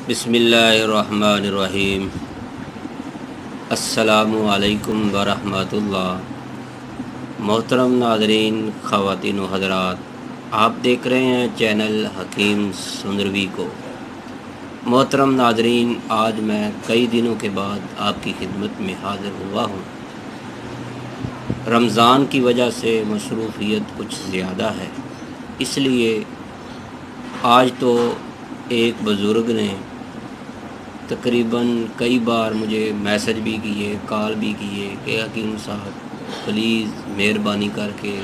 بسم اللہ الرحمن الرحیم۔ السلام علیکم ورحمۃ اللہ۔ محترم ناظرین، خواتین و حضرات، آپ دیکھ رہے ہیں چینل حکیم سندروی کو۔ محترم ناظرین، آج میں کئی دنوں کے بعد آپ کی خدمت میں حاضر ہوا ہوں۔ رمضان کی وجہ سے مصروفیت کچھ زیادہ ہے، اس لیے آج تو ایک بزرگ نے تقریباً کئی بار مجھے میسج بھی کیے، کال بھی کیے کہ حکیم صاحب پلیز مہربانی کر کے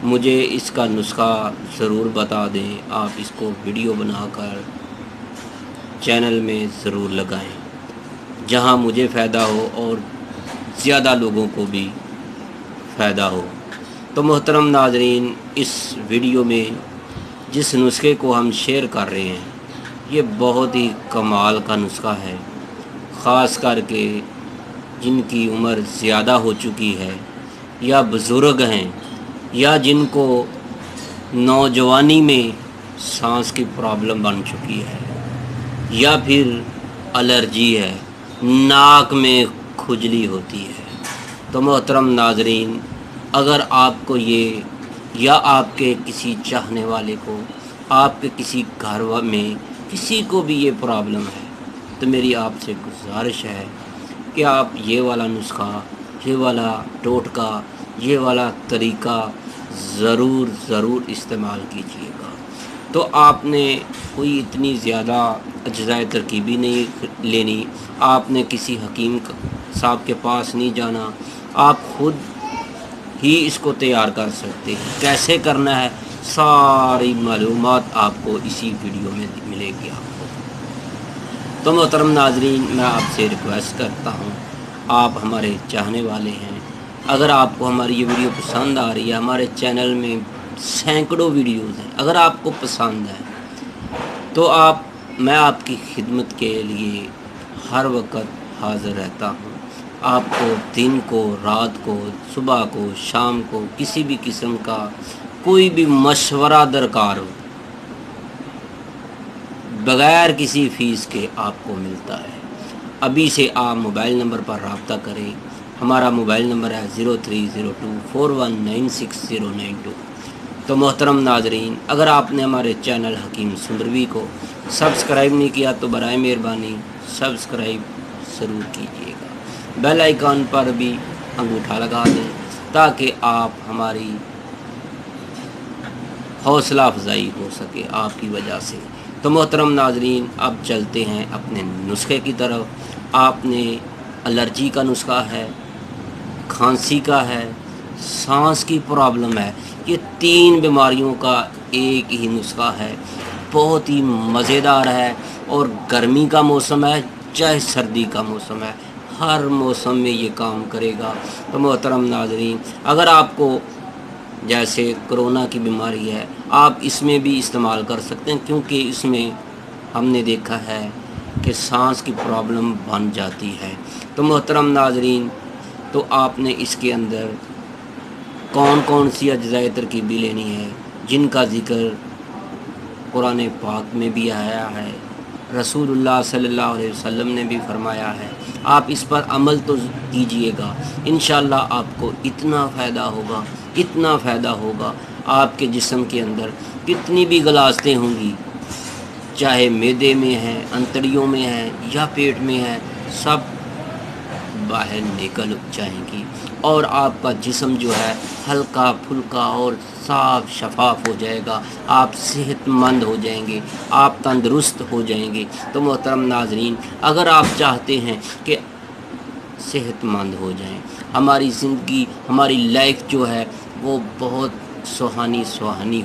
مجھے اس کا نسخہ ضرور بتا دیں، آپ اس کو ویڈیو بنا کر چینل میں ضرور لگائیں جہاں مجھے فائدہ ہو اور زیادہ لوگوں کو بھی فائدہ ہو۔ تو محترم ناظرین، اس ویڈیو میں جس نسخے کو ہم شیئر کر رہے ہیں یہ بہت ہی کمال کا نسخہ ہے، خاص کر کے جن کی عمر زیادہ ہو چکی ہے یا بزرگ ہیں یا جن کو نوجوانی میں سانس کی پرابلم بن چکی ہے یا پھر الرجی ہے، ناک میں کھجلی ہوتی ہے۔ تو محترم ناظرین، اگر آپ کو یہ یا آپ کے کسی چاہنے والے کو، آپ کے کسی گھر میں کسی کو بھی یہ پرابلم ہے تو میری آپ سے گزارش ہے کہ آپ یہ والا نسخہ، یہ والا ٹوٹکا، یہ والا طریقہ ضرور استعمال کیجیے گا۔ تو آپ نے کوئی اتنی زیادہ اجزائے ترکیبی نہیں لینی، آپ نے کسی حکیم صاحب کے پاس نہیں جانا، آپ خود ہی اس کو تیار کر سکتے ہیں۔ کیسے کرنا ہے ساری معلومات آپ کو اسی ویڈیو میں ملے گی آپ کو۔ تو محترم ناظرین، میں آپ سے ریکویسٹ کرتا ہوں، آپ ہمارے چاہنے والے ہیں، اگر آپ کو ہماری یہ ویڈیو پسند آ رہی ہے، ہمارے چینل میں سینکڑوں ویڈیوز ہیں، اگر آپ کو پسند ہے تو میں آپ کی خدمت کے لیے ہر وقت حاضر رہتا ہوں۔ آپ کو دن کو، رات کو، صبح کو، شام کو کسی بھی قسم کا کوئی بھی مشورہ درکار ہو، بغیر کسی فیس کے آپ کو ملتا ہے۔ ابھی سے آپ موبائل نمبر پر رابطہ کریں، ہمارا موبائل نمبر ہے 0302419692۔ تو محترم ناظرین، اگر آپ نے ہمارے چینل حکیم سندروی کو سبسکرائب نہیں کیا تو برائے مہربانی سبسکرائب ضرور کیجیے گا، بیل آئیکن پر بھی انگوٹھا لگا دیں تاکہ آپ ہماری حوصلہ افزائی ہو سکے آپ کی وجہ سے۔ تو محترم ناظرین، اب چلتے ہیں اپنے نسخے کی طرف۔ آپ نے الرجی کا نسخہ ہے، کھانسی کا ہے، سانس کی پرابلم ہے، یہ تین بیماریوں کا ایک ہی نسخہ ہے، بہت ہی مزیدار ہے، اور گرمی کا موسم ہے چاہے سردی کا موسم ہے، ہر موسم میں یہ کام کرے گا۔ تو محترم ناظرین، اگر آپ کو جیسے کرونا کی بیماری ہے، آپ اس میں بھی استعمال کر سکتے ہیں، کیونکہ اس میں ہم نے دیکھا ہے کہ سانس کی پرابلم بن جاتی ہے۔ تو محترم ناظرین، تو آپ نے اس کے اندر کون کون سی اجزائے ترکیبی لینی ہے جن کا ذکر قرآن پاک میں بھی آیا ہے، رسول اللہ صلی اللہ علیہ وسلم نے بھی فرمایا ہے، آپ اس پر عمل تو کیجئے گا، انشاءاللہ آپ کو اتنا فائدہ ہوگا، آپ کے جسم کے اندر کتنی بھی غلاظتیں ہوں گی، چاہے معدے میں ہیں، انتڑیوں میں ہیں یا پیٹ میں ہیں، سب باہر نکل جائیں گی، اور آپ کا جسم جو ہے ہلکا پھلکا اور صاف شفاف ہو جائے گا، آپ صحت مند ہو جائیں گے، آپ تندرست ہو جائیں گے۔ تو محترم ناظرین، اگر آپ چاہتے ہیں کہ صحت مند ہو جائیں، ہماری زندگی، ہماری لائف جو ہے وہ بہت سہانی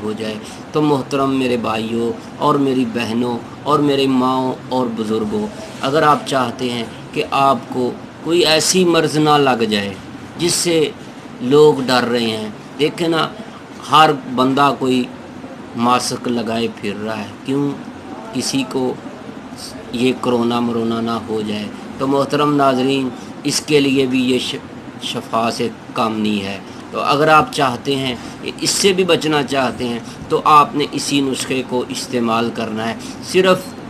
ہو جائے، تو محترم میرے بھائیوں اور میری بہنوں اور میرے ماؤں اور بزرگوں، اگر آپ چاہتے ہیں کہ آپ کو کوئی ایسی مرض نہ لگ جائے جس سے لوگ ڈر رہے ہیں، دیکھیں نا، ہر بندہ کوئی ماسک لگائے پھر رہا ہے، کیوں؟ کسی کو یہ کرونا مرونا نہ ہو جائے۔ تو محترم ناظرین، اس کے لیے بھی یہ شفا سے کم نہیں ہے۔ تو اگر آپ چاہتے ہیں کہ اس سے بھی بچنا چاہتے ہیں تو آپ نے اسی نسخے کو استعمال کرنا ہے۔ صرف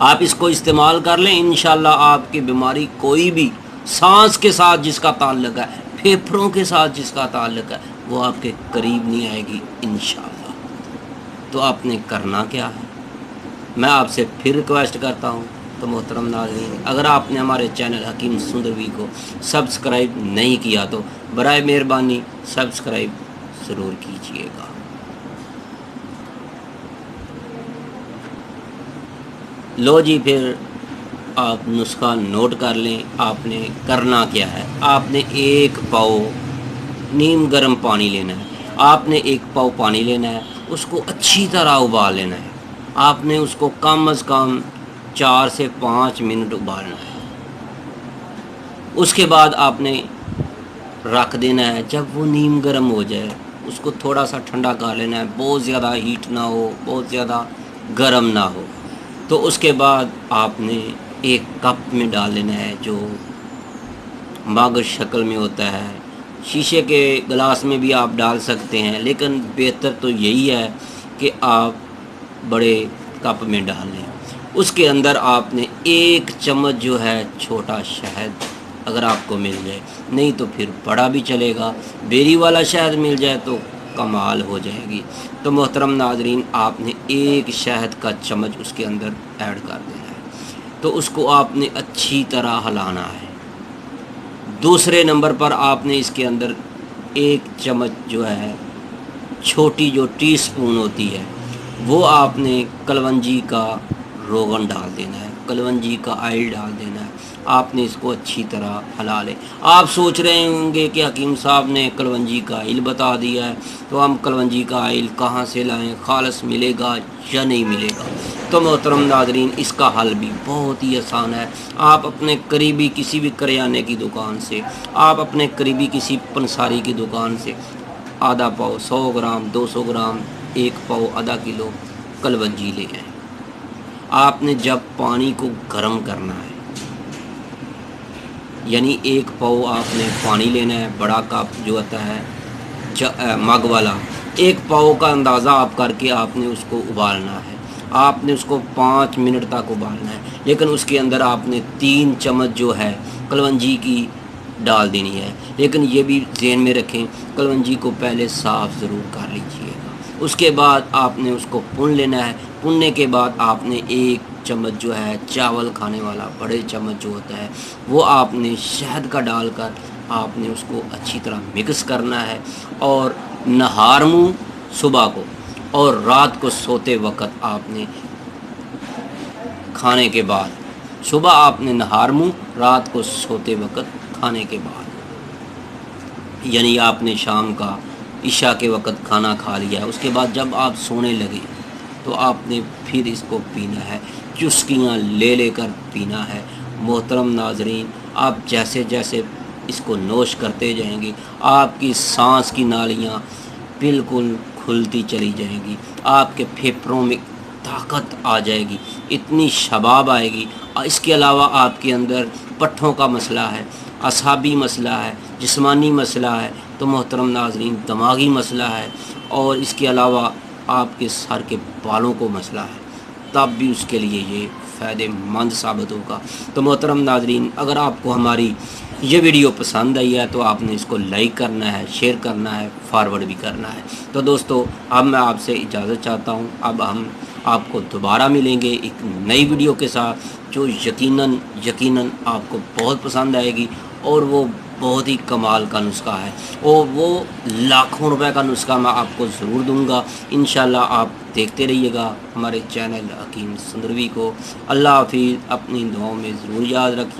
آپ اس کو استعمال کر لیں، انشاءاللہ آپ کی بیماری کوئی بھی سانس کے ساتھ جس کا تعلق ہے، پھیپھڑوں کے ساتھ جس کا تعلق ہے، وہ آپ کے قریب نہیں آئے گی انشاءاللہ۔ تو آپ نے کرنا کیا ہے، میں آپ سے پھر ریکویسٹ کرتا ہوں تو محترم ناظرین، اگر آپ نے ہمارے چینل حکیم سندروی کو سبسکرائب نہیں کیا تو برائے مہربانی سبسکرائب ضرور کیجیے گا۔ لو جی، پھر آپ نسخہ نوٹ کر لیں۔ آپ نے کرنا کیا ہے، آپ نے 1 پاؤ نیم گرم پانی لینا ہے، آپ نے 1 پاؤ پانی لینا ہے، اس کو اچھی طرح ابال لینا ہے۔ آپ نے اس کو کم از کم 4 سے 5 منٹ ابالنا ہے۔ اس کے بعد آپ نے رکھ دینا ہے۔ جب وہ نیم گرم ہو جائے اس کو تھوڑا سا ٹھنڈا کر لینا ہے، بہت زیادہ ہیٹ نہ ہو، بہت زیادہ گرم نہ ہو۔ تو اس کے بعد آپ نے 1 کپ میں ڈال لینا ہے، جو مگ شکل میں ہوتا ہے۔ شیشے کے گلاس میں بھی آپ ڈال سکتے ہیں، لیکن بہتر تو یہی ہے کہ آپ بڑے کپ میں ڈال لیں۔ اس کے اندر آپ نے 1 چمچ جو ہے چھوٹا شہد، اگر آپ کو مل جائے، نہیں تو پھر بڑا بھی چلے گا، بیری والا شہد مل جائے تو کمال ہو جائے گی۔ تو محترم ناظرین، آپ نے 1 شہد کا چمچ اس کے اندر ایڈ کر دینا ہے۔ تو اس کو آپ نے اچھی طرح ہلانا ہے۔ دوسرے نمبر پر آپ نے اس کے اندر 1 چمچ جو ہے چھوٹی جو ٹی سپون ہوتی ہے، وہ آپ نے کلونجی کا روغن ڈال دینا ہے، کلونجی کا آئل ڈال دینا ہے۔ آپ نے اس کو اچھی طرح ہلا لیں۔ آپ سوچ رہے ہوں گے کہ حکیم صاحب نے کلونجی کا آئل بتا دیا ہے، تو ہم کلونجی کا آئل کہاں سے لائیں، خالص ملے گا یا نہیں ملے گا؟ تو محترم ناظرین، اس کا حل بھی بہت ہی آسان ہے۔ آپ اپنے قریبی کسی بھی کریانے کی دکان سے، آپ اپنے قریبی کسی پنساری کی دکان سے آدھا پاؤ، 100 گرام، 200 گرام، 1 پاؤ، آدھا کلو کلونجی لے آئیں۔ آپ نے جب پانی کو گرم کرنا ہے، یعنی 1 پاؤ آپ نے پانی لینا ہے، بڑا کپ جو ہوتا ہے مگ والا، 1 پاؤ کا اندازہ آپ کر کے آپ نے اس کو ابالنا ہے۔ آپ نے اس کو 5 منٹ تک ابالنا ہے، لیکن اس کے اندر آپ نے 3 چمچ جو ہے کلونجی کی ڈال دینی ہے۔ لیکن یہ بھی ذہن میں رکھیں، کلونجی کو پہلے صاف ضرور کر لیجیے گا۔ اس کے بعد آپ نے اس کو بھون لینا ہے۔ بھوننے کے بعد آپ نے 1 چمچ جو ہے چاول کھانے والا بڑے چمچ جو ہوتا ہے، وہ آپ نے شہد کا ڈال کر آپ نے اس کو اچھی طرح مکس کرنا ہے۔ اور نہار منہ صبح کو اور رات کو سوتے وقت آپ نے کھانے کے بعد، صبح آپ نے نہار منہ، رات کو سوتے وقت کھانے کے بعد، یعنی آپ نے شام کا عشاء کے وقت کھانا کھا لیا، اس کے بعد جب آپ سونے لگے تو آپ نے پھر اس کو پینا ہے، چسکیاں لے لے کر پینا ہے۔ محترم ناظرین، آپ جیسے جیسے اس کو نوش کرتے جائیں گے، آپ کی سانس کی نالیاں بالکل کھلتی چلی جائیں گی، آپ کے پھیپھڑوں میں طاقت آ جائے گی، اتنی شباب آئے گی۔ اس کے علاوہ آپ کے اندر پٹھوں کا مسئلہ ہے، اعصابی مسئلہ ہے، جسمانی مسئلہ ہے، تو محترم ناظرین دماغی مسئلہ ہے، اور اس کے علاوہ آپ کے سر کے بالوں کو مسئلہ ہے، تب بھی اس کے لیے یہ فائدہ مند ثابت ہوگا۔ تو محترم ناظرین، اگر آپ کو ہماری یہ ویڈیو پسند آئی ہے تو آپ نے اس کو لائک کرنا ہے، شیئر کرنا ہے، فارورڈ بھی کرنا ہے۔ تو دوستو، اب میں آپ سے اجازت چاہتا ہوں۔ اب ہم آپ کو دوبارہ ملیں گے ایک نئی ویڈیو کے ساتھ، جو یقیناً آپ کو بہت پسند آئے گی، اور وہ بہت ہی کمال کا نسخہ ہے، اور وہ لاکھوں روپے کا نسخہ میں آپ کو ضرور دوں گا انشاءاللہ۔ آپ دیکھتے رہیے گا ہمارے چینل حکیم سندروی کو۔ اللہ حافظ، اپنی دعاؤں میں ضرور یاد رکھیے۔